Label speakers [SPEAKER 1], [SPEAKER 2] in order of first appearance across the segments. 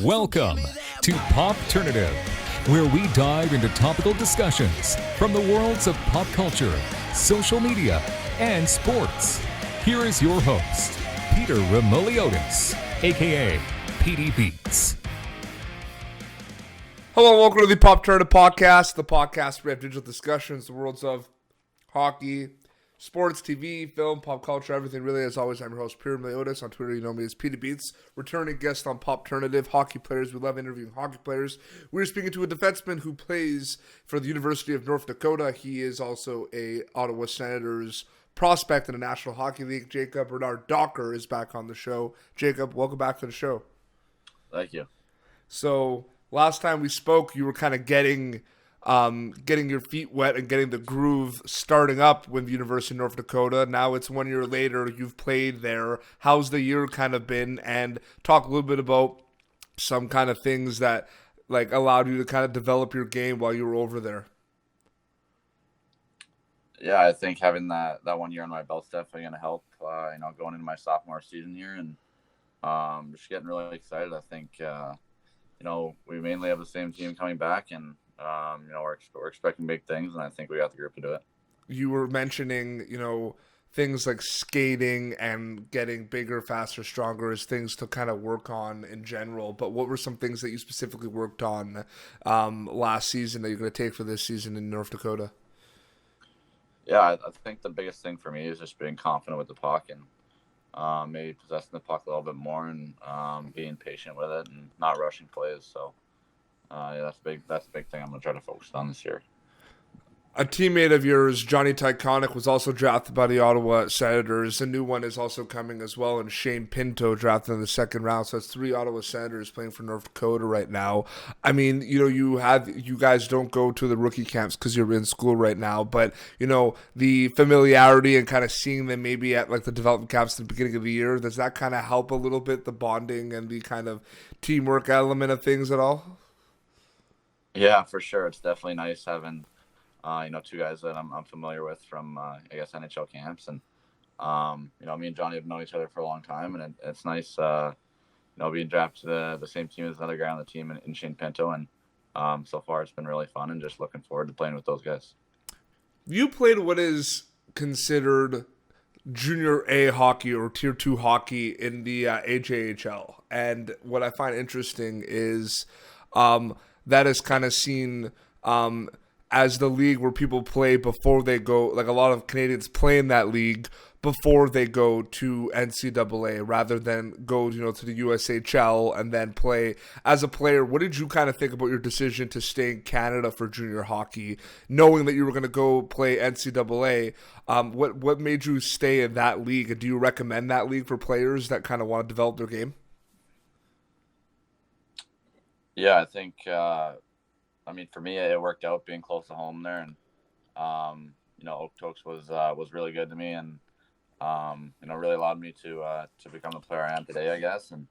[SPEAKER 1] Welcome to Popternative, where we dive into topical discussions from the worlds of pop culture, social media, and sports. Here is your host, Peter Remoliotis, aka PD Beats.
[SPEAKER 2] Hello, welcome to the Popternative podcast, the podcast where we have digital discussions, the worlds of hockey, sports, TV, film, pop culture, everything really. As always, I'm your host, Peter Remoliotis. On Twitter, you know me as PD Beats. Returning guest on Popternative, hockey players. We love interviewing hockey players. We're speaking to a defenseman who plays for the University of North Dakota. He is also a Ottawa Senators prospect in the National Hockey League. Jacob Bernard Docker is back on the show. Jacob, welcome back to the show.
[SPEAKER 3] Thank you.
[SPEAKER 2] So last time we spoke, you were kind of getting your feet wet and getting the groove starting up with the University of North Dakota. Now it's 1 year later. You've played there. How's the year kind of been? And talk a little bit about some kind of things that like allowed you to kind of develop your game while you were over there.
[SPEAKER 3] Yeah, I think having that 1 year on my belt's definitely going to help, going into my sophomore season here. And just getting really excited. I think, we mainly have the same team coming back, and we're expecting big things, and I think we got the group to do it.
[SPEAKER 2] You were mentioning, things like skating and getting bigger, faster, stronger as things to kind of work on in general. But what were some things that you specifically worked on last season that you're going to take for this season in North Dakota?
[SPEAKER 3] Yeah, I think the biggest thing for me is just being confident with the puck and maybe possessing the puck a little bit more and being patient with it and not rushing plays. So that's big. That's a big thing I'm going to try to focus on this year.
[SPEAKER 2] A teammate of yours, Johnny Tyconic, was also drafted by the Ottawa Senators. A new one is also coming as well, and Shane Pinto drafted in the second round. So that's 3 Ottawa Senators playing for North Dakota right now. I mean, you guys don't go to the rookie camps because you're in school right now, but the familiarity and kind of seeing them maybe at like the development camps at the beginning of the year, does that kind of help a little bit, the bonding and the kind of teamwork element of things at all?
[SPEAKER 3] Yeah, for sure. It's definitely nice having two guys that I'm familiar with from, NHL camps. And, me and Johnny have known each other for a long time. And it's nice, being drafted to the same team as another guy on the team in Shane Pinto. And so far it's been really fun and just looking forward to playing with those guys.
[SPEAKER 2] You played what is considered Junior A hockey or Tier 2 hockey in the AJHL. And what I find interesting is that is kind of seen as the league where people play before they go, like a lot of Canadians play in that league before they go to NCAA rather than go, to the USHL and then play. As a player, what did you kind of think about your decision to stay in Canada for junior hockey, knowing that you were going to go play NCAA? What made you stay in that league? And do you recommend that league for players that kind of want to develop their game?
[SPEAKER 3] Yeah, I think, for me, it worked out being close to home there, and Okotoks was really good to me, and really allowed me to become the player I am today, I guess. And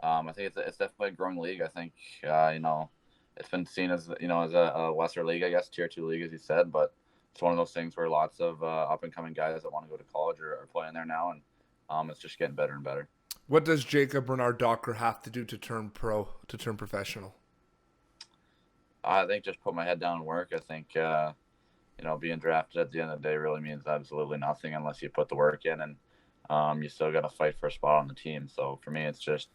[SPEAKER 3] I think it's definitely a growing league. I think it's been seen as as a lesser league, I guess, Tier 2 league, as you said, but it's one of those things where lots of up and coming guys that want to go to college are playing there now, and it's just getting better and better.
[SPEAKER 2] What does Jacob Bernard Docker have to do to turn pro, to turn professional?
[SPEAKER 3] I think just put my head down and work. I think, being drafted at the end of the day really means absolutely nothing unless you put the work in, and you still got to fight for a spot on the team. So for me, it's just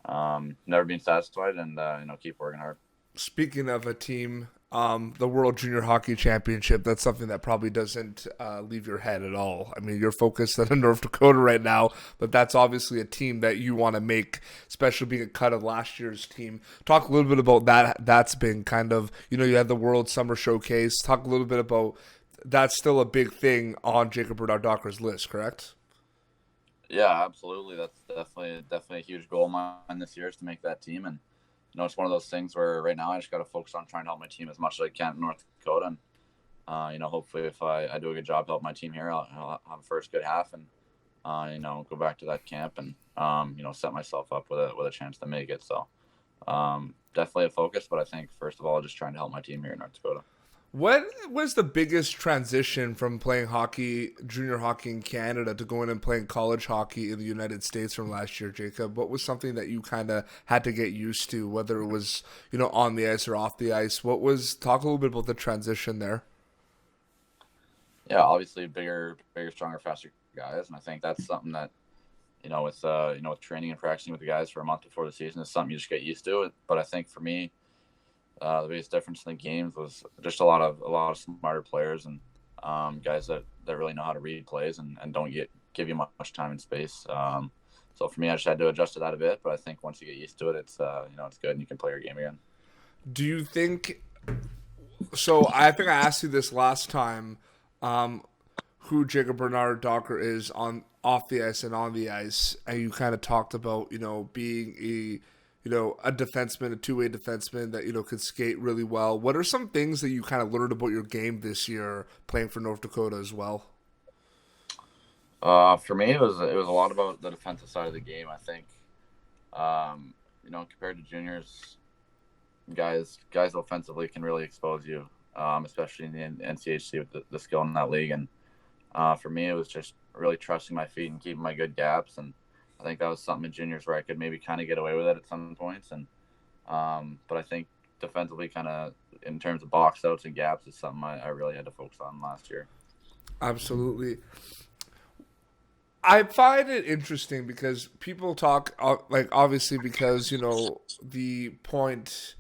[SPEAKER 3] never being satisfied and, keep working hard. Speaking
[SPEAKER 2] of a team, the World Junior Hockey Championship, that's something that probably doesn't leave your head at all. I mean, you're focused on North Dakota right now, but that's obviously a team that you want to make, especially being a cut of last year's team. Talk a little bit about that. That's been kind of, you had the World Summer Showcase. Talk a little bit about that's still a big thing on Jacob Bernard Docker's list, correct?
[SPEAKER 3] Yeah, absolutely. That's definitely a huge goal of mine this year is to make that team. And it's one of those things where right now I just got to focus on trying to help my team as much as I can in North Dakota. And, hopefully if I do a good job help my team here, I'll have a first good half and, go back to that camp and, set myself up with a chance to make it. So definitely a focus, but I think first of all, just trying to help my team here in North Dakota.
[SPEAKER 2] What was the biggest transition from playing hockey, junior hockey in Canada, to going and playing college hockey in the United States from last year, Jacob? What was something that you kind of had to get used to, whether it was, on the ice or off the ice? Talk a little bit about the transition there.
[SPEAKER 3] Yeah, obviously bigger, stronger, faster guys, and I think that's something that with training and practicing with the guys for a month before the season is something you just get used to. But I think for me, the biggest difference in the games was just a lot of smarter players and guys that really know how to read plays and don't give you much time and space. So for me, I just had to adjust to that a bit. But I think once you get used to it, it's good and you can play your game again.
[SPEAKER 2] Do you think so? I think I asked you this last time. Who Jacob Bernard Docker is on off the ice and on the ice, and you kind of talked about being a defenseman, a two-way defenseman that could skate really well. What are some things that you kind of learned about your game this year playing for North Dakota as well?
[SPEAKER 3] For me, it was a lot about the defensive side of the game. I think, compared to juniors, guys offensively can really expose you, especially in the NCHC with the skill in that league. And for me, it was just really trusting my feet and keeping my good gaps. And I think that was something in juniors where I could maybe kind of get away with it at some points. And but I think defensively, kind of in terms of box outs and gaps, is something I really had to focus on last year.
[SPEAKER 2] Absolutely. I find it interesting because people talk obviously because the point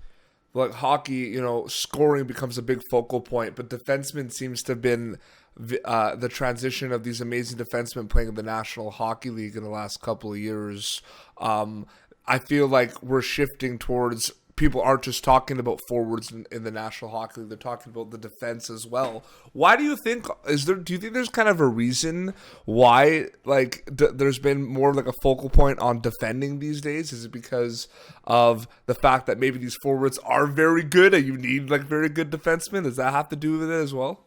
[SPEAKER 2] like hockey, scoring becomes a big focal point, but defenseman seems to have been the transition of these amazing defensemen playing in the National Hockey League in the last couple of years. I feel like we're shifting towards people aren't just talking about forwards in the National Hockey League; they're talking about the defense as well. Why do you think do you think there's kind of a reason why there's been more like a focal point on defending these days? Is it because of the fact that maybe these forwards are very good and you need very good defensemen? Does that have to do with it as well?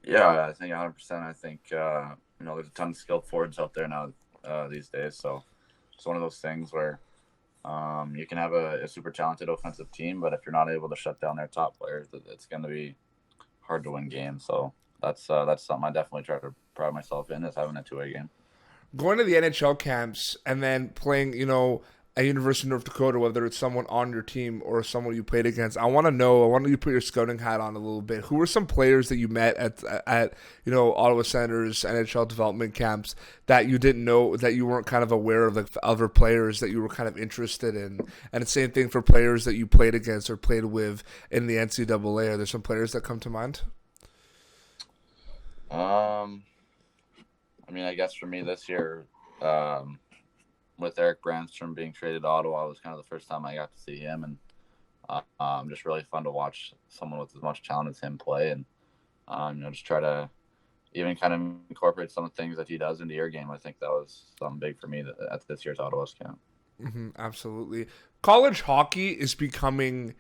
[SPEAKER 3] Yeah, I think 100%. I think there's a ton of skilled forwards out there now these days. So it's one of those things where you can have a super talented offensive team, but if you're not able to shut down their top players, it's going to be hard to win games. So that's something I definitely try to pride myself in, is having a two-way game.
[SPEAKER 2] Going to the NHL camps and then playing, at University of North Dakota, whether it's someone on your team or someone you played against, I want you to put your scouting hat on a little bit. Who were some players that you met at Ottawa Center's NHL development camps that you didn't know, that you weren't kind of aware of, other players that you were kind of interested in? And the same thing for players that you played against or played with in the NCAA. Are there some players that come to mind?
[SPEAKER 3] I guess for me this year, with Eric Brandstrom being traded to Ottawa, it was kind of the first time I got to see him, and just really fun to watch someone with as much talent as him play, and just try to even kind of incorporate some of the things that he does into your game. I think that was something big for me at this year's Ottawa's camp.
[SPEAKER 2] Mm-hmm, absolutely. College hockey is becoming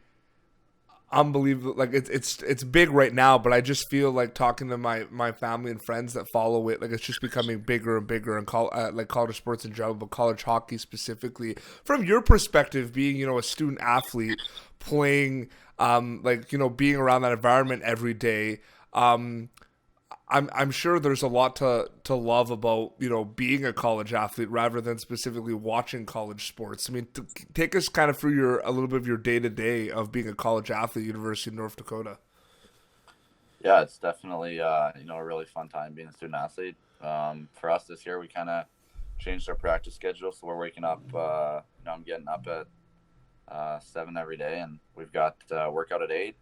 [SPEAKER 2] unbelievable. It's big right now, but I just feel like talking to my family and friends that follow it, it's just becoming bigger and bigger, and college sports in general, but college hockey specifically. From your perspective, being a student athlete playing, being around that environment every day, I'm sure there's a lot to love about being a college athlete rather than specifically watching college sports. I mean, take us kind of through a little bit of your day to day of being a college athlete at University of North Dakota.
[SPEAKER 3] Yeah, it's definitely a really fun time being a student athlete. For us this year, we kind of changed our practice schedule, so we're waking up. I'm getting up at 7 every day, and we've got workout at 8,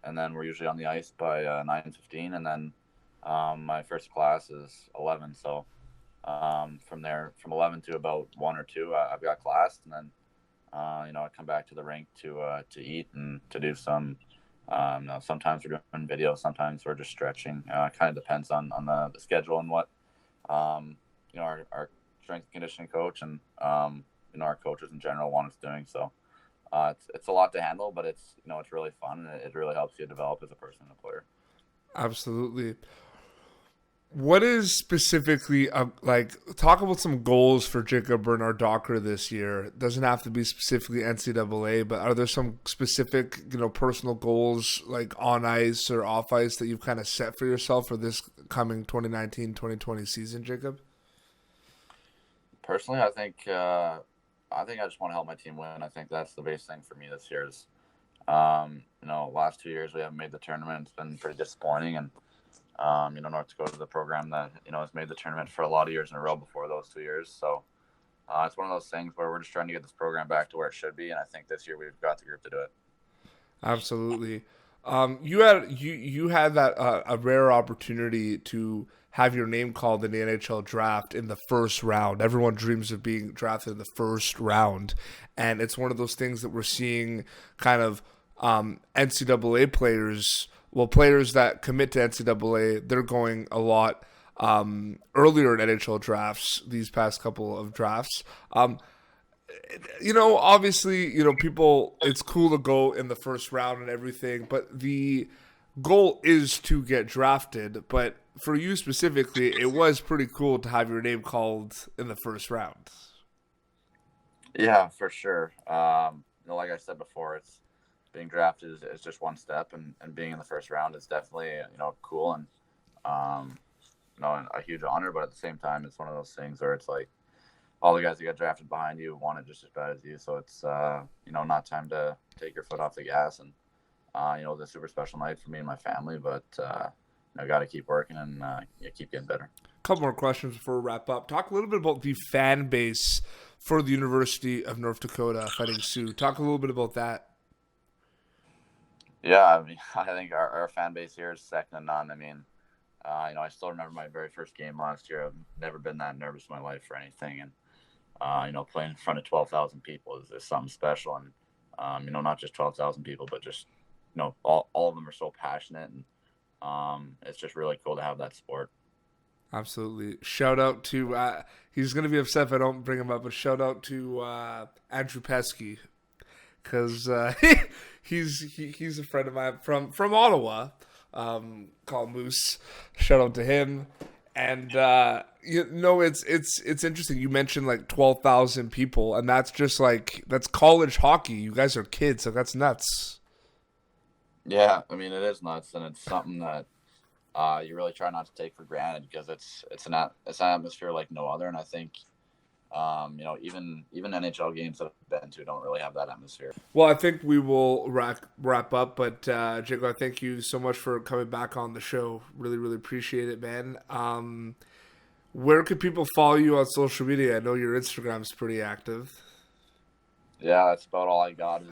[SPEAKER 3] and then we're usually on the ice by 9:15, and then my first class is 11. So from there, from 11 to about 1 or 2, I've got class, and then I come back to the rink to eat and to do some. Sometimes we're doing video, sometimes we're just stretching. Kind of depends on the schedule and what our strength and conditioning coach and our coaches in general want us doing. So it's a lot to handle, but it's really fun, and it really helps you develop as a person and a player.
[SPEAKER 2] Absolutely. What is specifically like? Talk about some goals for Jacob Bernard Docker this year. It doesn't have to be specifically NCAA, but are there some specific, personal goals like on ice or off ice that you've kind of set for yourself for this coming 2019-2020 season, Jacob?
[SPEAKER 3] Personally, I just want to help my team win. I think that's the biggest thing for me this year. Is last 2 years we haven't made the tournament. It's been pretty disappointing, and North Dakota is the program that, has made the tournament for a lot of years in a row before those 2 years. So it's one of those things where we're just trying to get this program back to where it should be. And I think this year we've got the group to do it.
[SPEAKER 2] Absolutely. You had that a rare opportunity to have your name called in the NHL draft in the first round. Everyone dreams of being drafted in the first round. And it's one of those things that we're seeing kind of NCAA players that commit to NCAA, they're going a lot earlier in NHL drafts, these past couple of drafts. Obviously, people, it's cool to go in the first round and everything, but the goal is to get drafted. But for you specifically, it was pretty cool to have your name called in the first round.
[SPEAKER 3] Yeah, for sure. Like I said before, it's being drafted is just one step, and being in the first round is definitely, cool and, a huge honor. But at the same time, it's one of those things where it's like all the guys that got drafted behind you want it just as bad as you. So it's, not time to take your foot off the gas. And, it was a super special night for me and my family, but, got to keep working and keep getting better.
[SPEAKER 2] A couple more questions before we wrap up. Talk a little bit about the fan base for the University of North Dakota Fighting Sioux. Talk a little bit about that.
[SPEAKER 3] Yeah, I think our fan base here is second to none. I still remember my very first game last year. I've never been that nervous in my life for anything. And, playing in front of 12,000 people is something special. And, not just 12,000 people, but just, all of them are so passionate. And it's just really cool to have that sport. Absolutely.
[SPEAKER 2] Shout out to, he's going to be upset if I don't bring him up, but shout out to Andrew Pesky. Because he's a friend of mine from Ottawa, called Moose. Shout out to him. And it's interesting. You mentioned like 12,000 people, and that's just that's college hockey. You guys are kids, so that's nuts.
[SPEAKER 3] Yeah, it is nuts, and it's something that you really try not to take for granted, because it's an atmosphere like no other. And I think even NHL games that I've been to don't really have that atmosphere.
[SPEAKER 2] Well, I think we will wrap up, but Jacob, I thank you so much for coming back on the show. Really, really appreciate it, man. Where could people follow you on social media? I know your Instagram's pretty active.
[SPEAKER 3] Yeah, that's about all I got.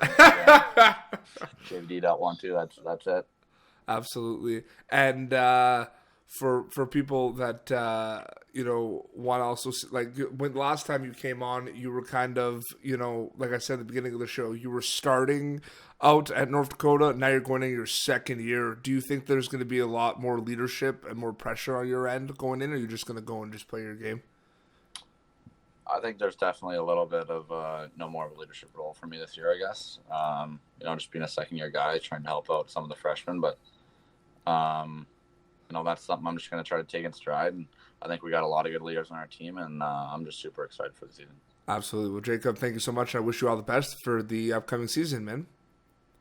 [SPEAKER 3] JVD.12. That's it.
[SPEAKER 2] Absolutely. And for people that want to also, when last time you came on, you were kind of, like I said at the beginning of the show, you were starting out at North Dakota. Now you're going in your second year. Do you think there's going to be a lot more leadership and more pressure on your end going in, or are you just going to go and just play your game?
[SPEAKER 3] I think there's definitely a little bit of more of a leadership role for me this year, I guess. Just being a second-year guy, trying to help out some of the freshmen, but that's something I'm just going to try to take in stride. And I think we got a lot of good leaders on our team, and I'm just super excited for the season.
[SPEAKER 2] Absolutely. Well, Jacob, thank you so much. I wish you all the best for the upcoming season, man.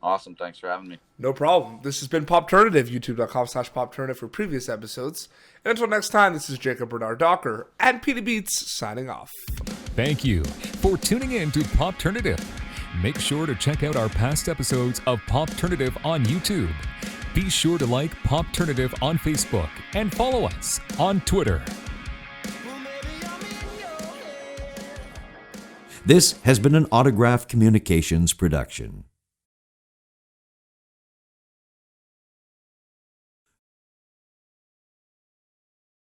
[SPEAKER 3] Awesome. Thanks for having me.
[SPEAKER 2] No problem. This has been Popternative, youtube.com/Popternative for previous episodes. And until next time, this is Jacob Bernard Docker and Petey Beats signing off.
[SPEAKER 1] Thank you for tuning in to Popternative. Make sure to check out our past episodes of Popternative on YouTube. Be sure to like Popternative on Facebook and follow us on Twitter.
[SPEAKER 4] This has been an Autograph Communications production.